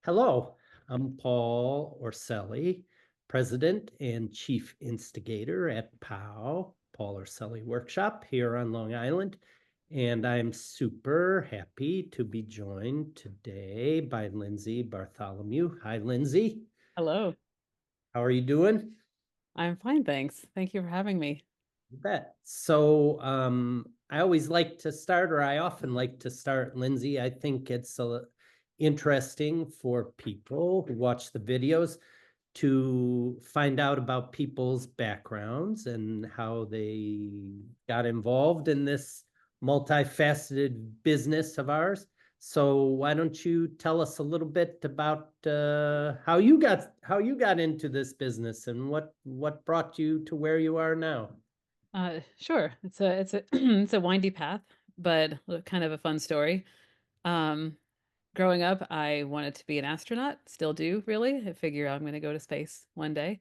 Hello, I'm Paul Orselli, President and Chief Instigator at Paul Orselli Workshop here on Long Island. And I'm super happy to be joined today by Lindsay Bartholomew. Hi, Lindsay. Hello. How are you doing? I'm fine, thanks. Thank you for having me. You bet. I always like to start, or I often like to start, Lindsay. I think it's interesting for people who watch the videos to find out about people's backgrounds and how they got involved in this multifaceted business of ours. So why don't you tell us a little bit about how you got into this business and what brought you to where you are now? Sure. It's a it's a windy path, but kind of a fun story. Um, Growing up, I wanted to be an astronaut, still do, really. I figure I'm going to go to space one day.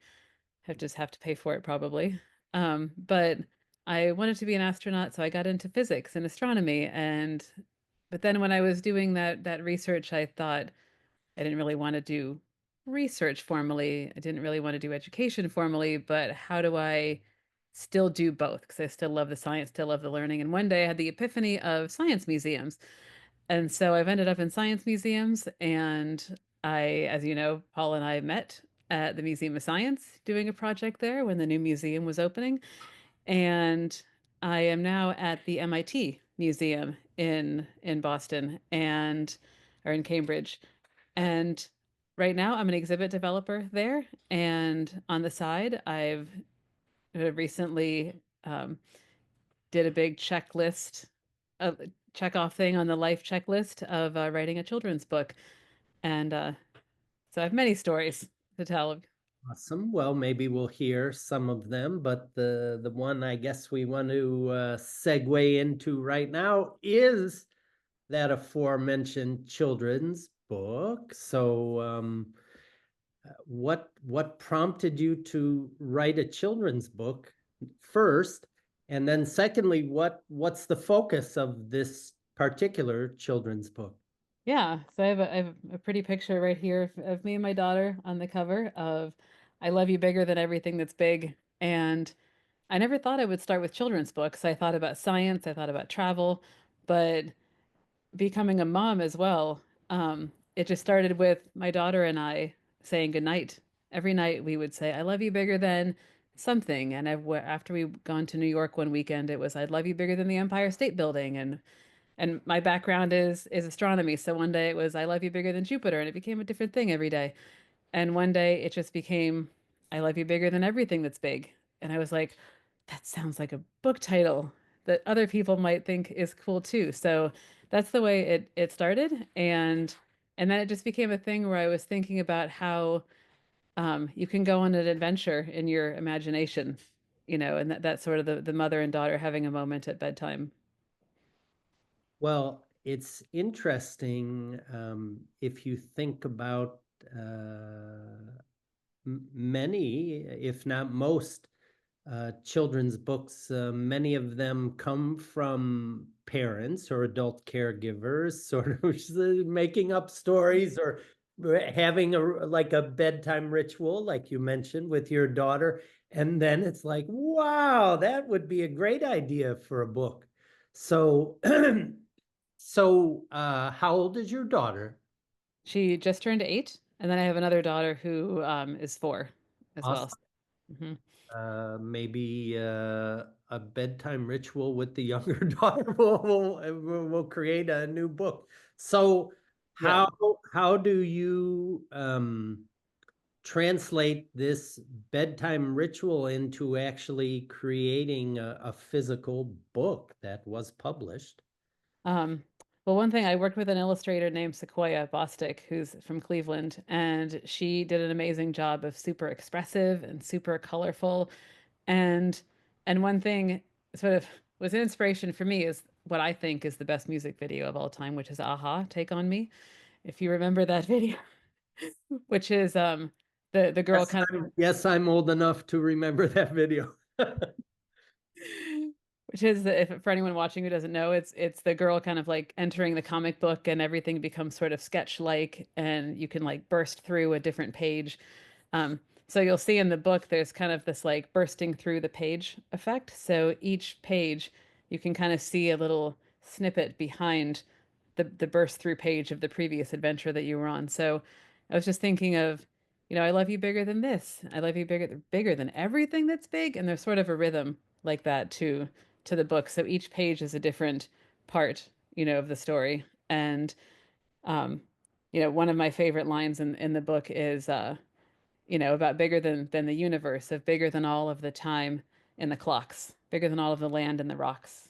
Have to pay for it probably. But I wanted to be an astronaut, so I got into physics and astronomy, and but then when I was doing that research, I thought I didn't really want to do research formally. I didn't really want to do education formally, but how do I still do both? Because I still love the science, still love the learning. And one day I had the epiphany of science museums. And so I've ended up in science museums. And as you know, Paul and I met at the Museum of Science doing a project there when the new museum was opening. And I am now at the MIT Museum in Boston and or in Cambridge. And right now, I'm an exhibit developer there. And on the side, I've recently did a big checklist, a check off thing on the life checklist of writing a children's book. And so I have many stories to tell. Awesome. Well, maybe we'll hear some of them, but the one I guess we want to segue into right now is that aforementioned children's book. What prompted you to write a children's book first, and then secondly, what's the focus of this particular children's book? Yeah, so I have a pretty picture right here of me and my daughter on the cover of I love you bigger than everything that's big. And I never thought I would start with children's books. I thought about science, I thought about travel, but becoming a mom as well, it just started with my daughter and I saying goodnight. Every night we would say, I love you bigger than something. And after we'd gone to New York one weekend, it was, I'd love you bigger than the Empire State Building. And my background is astronomy. So one day it was, I love you bigger than Jupiter. And it became a different thing every day. And one day it just became, I love you bigger than everything that's big. And I was like, that sounds like a book title that other people might think is cool too. So that's the way it started. And then it just became a thing where I was thinking about how you can go on an adventure in your imagination, and that's sort of the mother and daughter having a moment at bedtime. Well, it's interesting if you think about many, if not most, children's books. Many of them come from parents or adult caregivers, sort of making up stories or having a bedtime ritual, like you mentioned with your daughter. And then it's like, wow, that would be a great idea for a book. So, how old is your daughter? She just turned 8, and then I have another daughter who is 4 as well. Awesome. Mhm. Maybe a bedtime ritual with the younger daughter will create a new book. So Yeah. how do you translate this bedtime ritual into actually creating a physical book that was published? Um, well, one thing I worked with an illustrator named Sequoia Bostick, who's from Cleveland, and she did an amazing job of super expressive and super colorful. And and one thing sort of was an inspiration for me is what I think is the best music video of all time, which is Aha, Take on Me. If you remember that video, which is the girl kind Yes, I'm old enough to remember that video. of which is if for anyone watching who doesn't know, it's the girl kind of like entering the comic book and everything becomes sort of sketch-like and you can like burst through a different page. Um, so you'll see in the book there's kind of this like bursting through the page effect. So each page you can kind of see a little snippet behind the burst through page of the previous adventure that you were on. So I was just thinking of, I love you bigger than this. I love you bigger than everything that's big. And there's sort of a rhythm like that to the book. So each page is a different part, of the story. And um, one of my favorite lines in the book is about bigger than the universe, of bigger than all of the time in the clocks, bigger than all of the land and the rocks.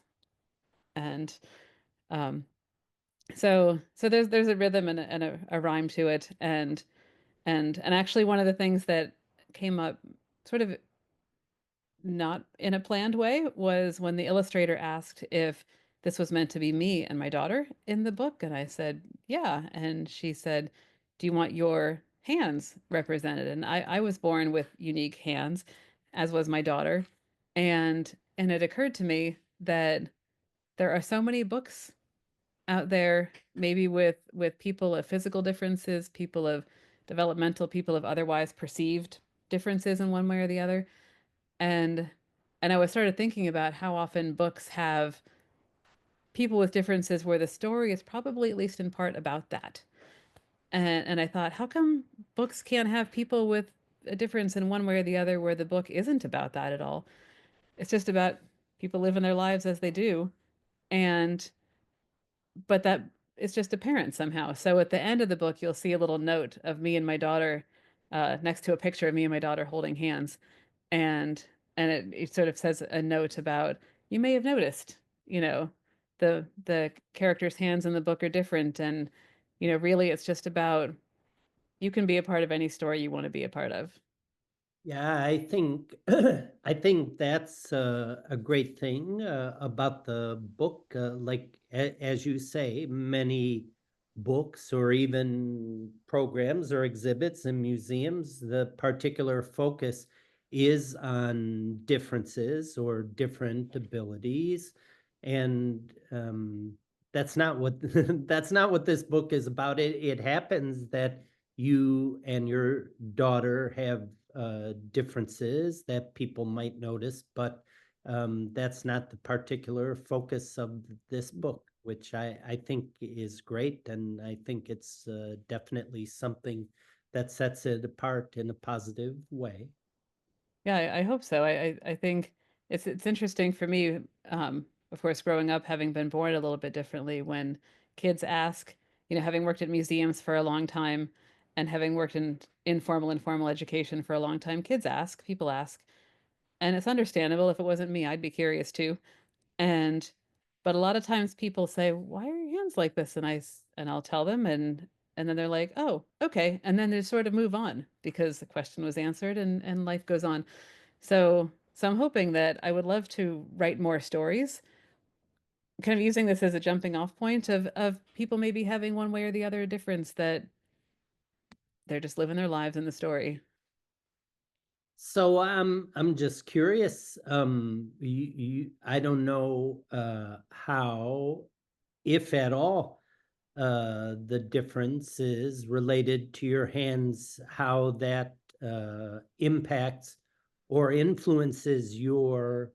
And um, so there's a rhythm and a rhyme to it, and actually one of the things that came up sort of not in a planned way was when the illustrator asked if this was meant to be me and my daughter in the book, and I said, yeah. And she said, do you want your hands represented? And I was born with unique hands, as was my daughter. And it occurred to me that there are so many books out there, maybe with people of physical differences, people of developmental, people of otherwise perceived differences in one way or the other. And I was started thinking about how often books have people with differences where the story is probably at least in part about that. And I thought, how come books can't have people with a difference in one way or the other where the book isn't about that at all? It's just about people living their lives as they do. And but that is just apparent somehow. So at the end of the book, you'll see a little note of me and my daughter next to a picture of me and my daughter holding hands. And it sort of says a note about, you may have noticed, you know, the characters' hands in the book are different. And, really it's just about you can be a part of any story you want to be a part of. Yeah, I think I think that's a great thing about the book. Like as you say, many books or even programs or exhibits in museums, the particular focus is on differences or different abilities, and that's not what that's not what this book is about. It happens that you and your daughter have differences that people might notice, but that's not the particular focus of this book, which I think is great. And I think it's definitely something that sets it apart in a positive way. Yeah, I hope so. I think it's interesting for me, of course, growing up, having been born a little bit differently, when kids ask, having worked at museums for a long time and having worked in informal and formal education for a long time, kids ask, people ask, and it's understandable. If it wasn't me, I'd be curious too. And but a lot of times people say, "Why are your hands like this?" And I'll tell them, and then they're like, "Oh, okay," and then they sort of move on because the question was answered, and life goes on. So I'm hoping that I would love to write more stories, kind of using this as a jumping off point of people maybe having one way or the other a difference, that they're just living their lives in the story. So I'm just curious. I don't know how, if at all, the difference is related to your hands, how that impacts or influences your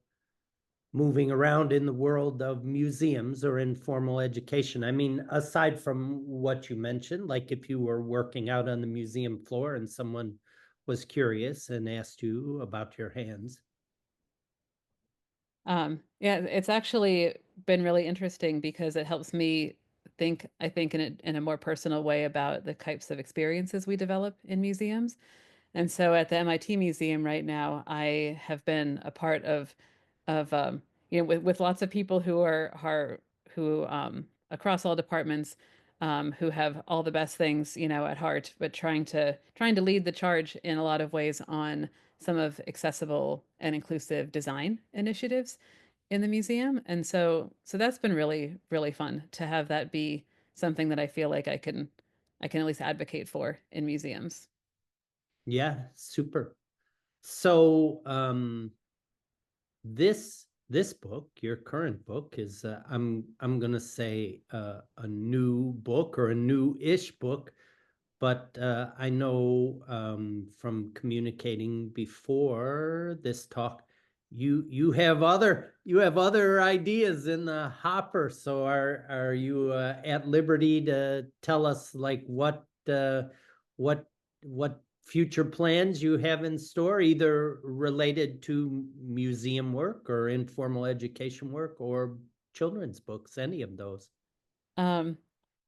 moving around in the world of museums or informal education. I mean, aside from what you mentioned, like if you were working out on the museum floor and someone was curious and asked you about your hands. Yeah, it's actually been really interesting because it helps me I think in a more personal way about the types of experiences we develop in museums. And so at the MIT Museum right now, I have been a part of with lots of people who across all departments, who have all the best things, at heart, but trying to lead the charge in a lot of ways on some of accessible and inclusive design initiatives in the museum. And so that's been really, really fun to have that be something that I feel like I can at least advocate for in museums. Yeah, super. So this this book, your current book, is I'm gonna say a new book or a new-ish book, but I know from communicating before this talk, you have other ideas in the hopper. So are you at liberty to tell us like what what future plans you have in store, either related to museum work or informal education work or children's books, any of those? Um,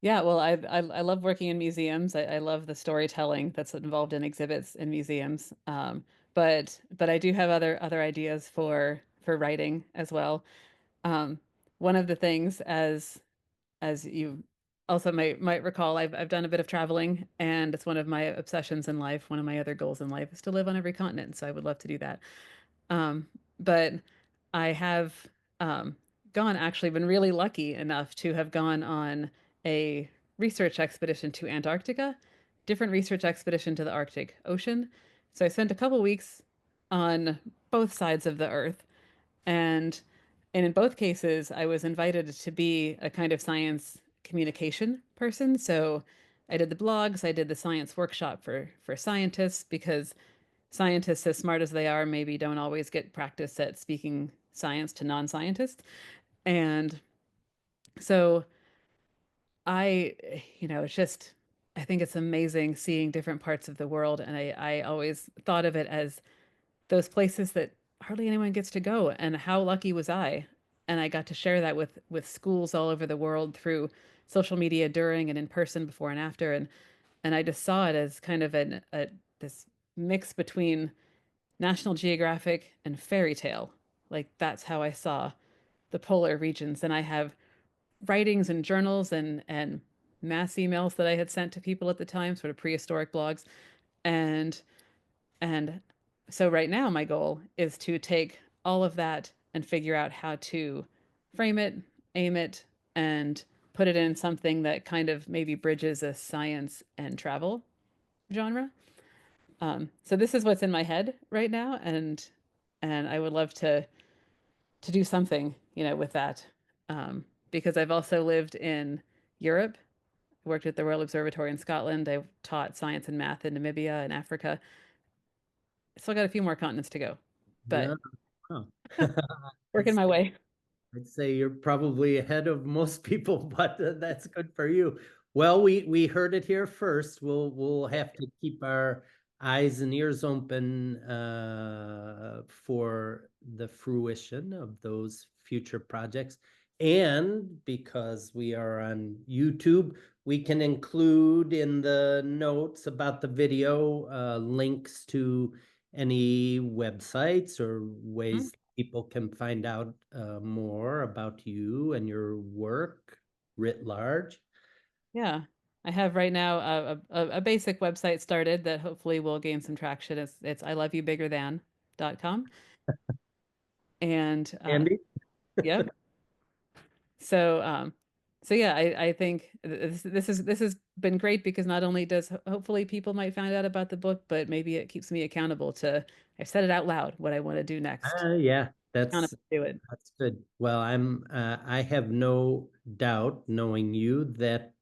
yeah, well, I love working in museums. I love the storytelling that's involved in exhibits in museums. But I do have other ideas for writing as well. Um, one of the things, as you also might recall, I've done a bit of traveling, and it's one of my obsessions in life. One of my other goals in life is to live on every continent, so I would love to do that. Um, but I have um, actually been really lucky enough to have gone on a research expedition to Antarctica, different research expedition to the Arctic Ocean. So I spent a couple weeks on both sides of the Earth, and in both cases, I was invited to be a kind of science communication person. So I did the blogs, I did the science workshop for scientists because scientists, as smart as they are, maybe don't always get practice at speaking science to non-scientists. And so I, it's just, I think it's amazing seeing different parts of the world. And I always thought of it as those places that hardly anyone gets to go. And how lucky was I? And I got to share that with schools all over the world through social media during and in person before and after. And I just saw it as kind of this mix between National Geographic and fairy tale. Like that's how I saw the polar regions. And I have writings and journals and mass emails that I had sent to people at the time, sort of prehistoric blogs. And and so right now my goal is to take all of that and figure out how to frame it, aim it, and put it in something that kind of maybe bridges a science and travel genre. So this is what's in my head right now, and I would love to do something, with that, because I've also lived in Europe, worked at the Royal Observatory in Scotland. I've taught science and math in Namibia and Africa. Still got a few more continents to go, but Yeah. Huh. working my way. I'd say you're probably ahead of most people, but that's good for you. Well, we heard it here first. We'll have to keep our eyes and ears open for the fruition of those future projects. And because we are on YouTube, we can include in the notes about the video links to any websites or Mhm. ways people can find out more about you and your work writ large. Yeah. I have right now a basic website started that hopefully will gain some traction. It's iloveyoubiggerdhan.com. And Andy? yep. So so yeah, I think this has been great because not only does hopefully people might find out about the book, but maybe it keeps me accountable to I've said it out loud what I want to do next. Yeah, Accountable to do it. that's good. Well, I have no doubt, knowing you, that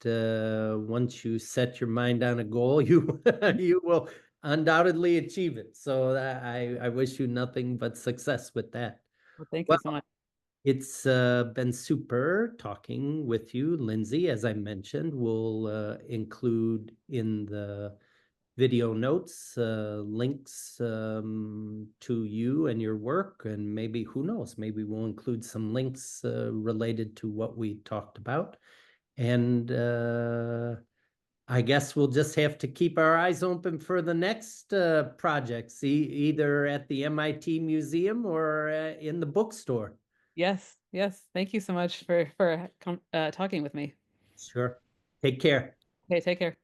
once you set your mind on a goal, you you will undoubtedly achieve it. So I wish you nothing but success with that. Well, thank you Well, so much. it's been super talking with you, Lindsay. As I mentioned, we'll include in the video notes links to you and your work, and maybe, who knows, maybe we'll include some links related to what we talked about. And I guess we'll just have to keep our eyes open for the next projects, either at the MIT Museum or in the bookstore. Yes, yes. Thank you so much for talking with me. Sure. Take care. Okay, take care.